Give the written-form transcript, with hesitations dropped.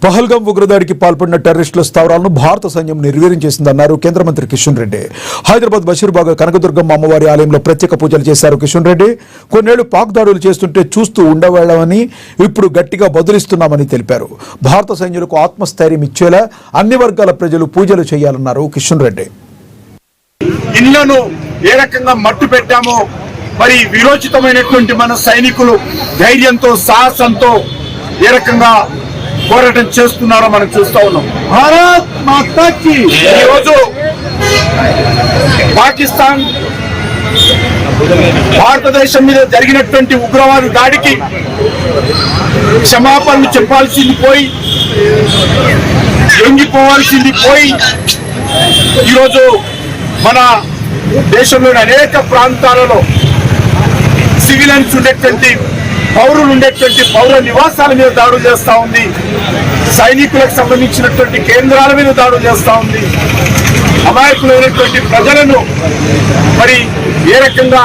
పహల్గాం ఉగ్రదాడికి పాల్పడిన టెర్రరిస్టుల స్థావరాలను భారత సైన్యం నిర్వీర్యం చేసిందన్నారు కేంద్ర మంత్రి కిషన్ రెడ్డి. హైదరాబాద్ బషీర్బాగ్ కనకదుర్గమ్మ అమ్మవారి ఆలయంలో ప్రత్యేక పూజలు చేశారు కిషన్ రెడ్డి. కొన్నేళ్లు పాక్ దాడులు చేస్తుంటే చూస్తూ ఉండవేళమని ఇప్పుడు గట్టిగా బదులిస్తున్నామని తెలిపారు. భారత సైన్యులకు ఆత్మస్థైర్యం ఇచ్చేలా అన్ని వర్గాల ప్రజలు పూజలు చేయాలన్నారు కిషన్ రెడ్డి. ఇళ్లను ఏ రకంగా మట్టు పెట్టామో మరి విరోచితమైనటువంటి మన సైనికులు ధైర్యంతో సాహసంతో ఏ రకంగా పోరాటం చేస్తున్నారో మనం చూస్తా ఉన్నాం. భారత్ మాతాకి ఈరోజు పాకిస్తాన్ భారతదేశం మీద జరిగినటువంటి ఉగ్రవాద దాడికి క్షమాపణలు చెప్పాల్సింది పోయి లొంగిపోవాల్సింది పోయి ఈరోజు మన దేశంలోని అనేక ప్రాంతాలలో సివిలియన్స్ ఉండేటువంటి పౌరులు ఉండేటువంటి పౌర నివాసాల మీద దాడులు చేస్తా ఉంది. సైనికులకు సంబంధించినటువంటి కేంద్రాల మీద దాడులు చేస్తా ఉంది. అమాయకులైనటువంటి ప్రజలను మరి ఏ రకంగా